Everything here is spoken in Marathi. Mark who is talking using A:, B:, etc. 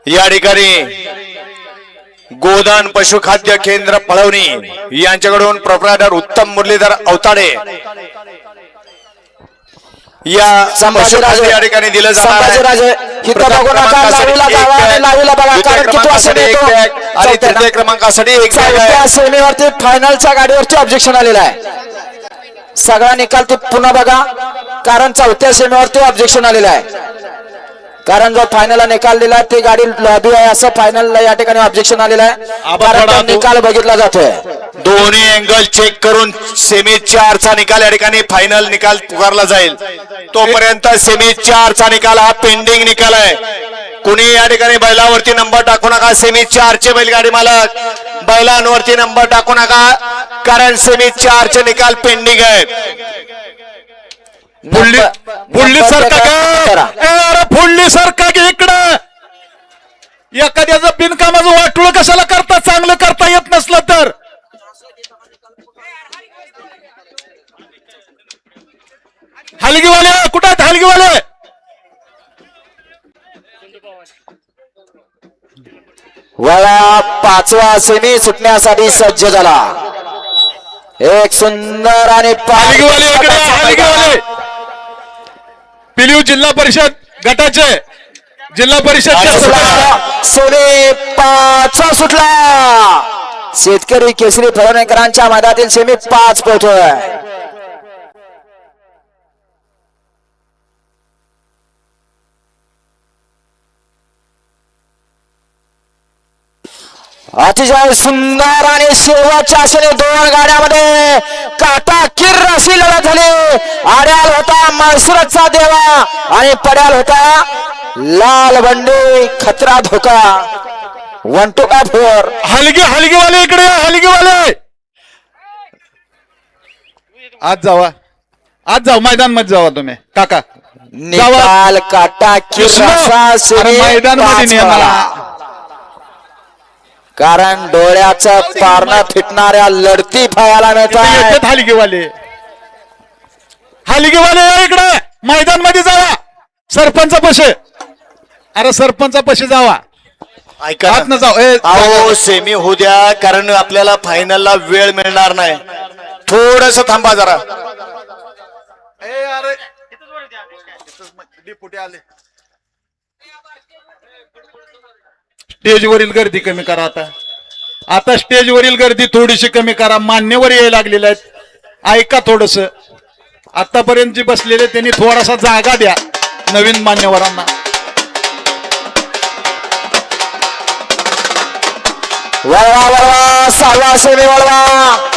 A: या ठिकाणी गोदान पशुखाद्य केंद्र पळवणी यांच्याकडून प्रोप्रायटर उत्तम मुरलीधर अवताडे या
B: संभाजीराजे
A: या ठिकाणी दिलं जाणार
B: संभाजीराजे हिथं बघू नका लावीला जावा आणि लावीला बघा कारण किती वाजता येतो
A: आणि तृतीय क्रमांकासाठी एक
B: चौथ्या सेमीवरती फायनलच्या गाडीवरती ऑब्जेक्शन आलेलं आहे सगळा निकाल ते पुन्हा बघा कारण चौथ्या सेमीवरती ऑब्जेक्शन आलेलं आहे कारण जो फायनलला निकाल दिला ती गाडी लॉबी आहे असं फायनलला या ठिकाणी ऑब्जेक्शन आलेलं आहे कारण तो निकाल बघितला जातोय
A: दोन्ही अँगल चेक करून सेमी 4 चा निकाल या ठिकाणी फायनल निकाल पुकारला जाईल तोपर्यंत सेमी 4 चा निकाल हा पेंडिंग निकाल आहे कुणी या ठिकाणी बैलावरती नंबर टाकू नका सेमी 4 चे बैलगाडी मालक बैलांवरती नंबर टाकू नका कारण सेमी 4 चे निकाल पेंडिंग आहे
C: फुडली सारखा का फुडली सारखा की इकडं एखाद्याचं बिनकामाचं वाटोळ कशाला करता चांगलं करता येत नसलं तर हलगीवाले कुठं आहेत हलगीवाले
B: वळा 5वा सेमी सुटण्यासाठी सज्ज झाला एक सुंदर आणि
C: हलगीवाले इकडे हलगीवाले पिलीव जिल्हा परिषद गटाचे जिल्हा परिषद
B: सेमी 5 सुटला शेतकरी केसरी फळवणेकरांच्या मैदानातील सेमी 5 पोहोचतोय अतिशय सुंदर आणि शेवटच्या आशेने 2 गाड्यामध्ये काटाकीर अशी लढत झाली आड्याल होता म्हैसूरचा देवा आणि पड्याल होता लाल बंडी खतरा धोका 1 2 4
C: हलगीवाले इकडे हलगीवाले आज जाऊ मैदान मध्ये जावा तुम्ही काका
B: निकाल काटाकीर असा
C: मैदान मध्ये नेमला
B: कारण डोळ्याचं पारणं फिटणाऱ्या लढती पाहायला मिळतात
C: हलगीवाले इकडे मैदान मध्ये जावा सरपंच पशे अरे सरपंच पशे जावा
A: ऐका
C: आत न जाऊ
A: सेमी होऊ द्या कारण आपल्याला फायनलला वेळ मिळणार नाही थोडस थांबा जरा
C: स्टेजवरील गर्दी कमी करा आता स्टेजवरील गर्दी थोडीशी कमी करा मान्यवर यायला लागलेल्या आहेत ऐका थोडस आतापर्यंत जे बसलेले त्यांनी थोडासा जागा द्या नवीन मान्यवरांना
B: वळवा 6वा सेमी वळवा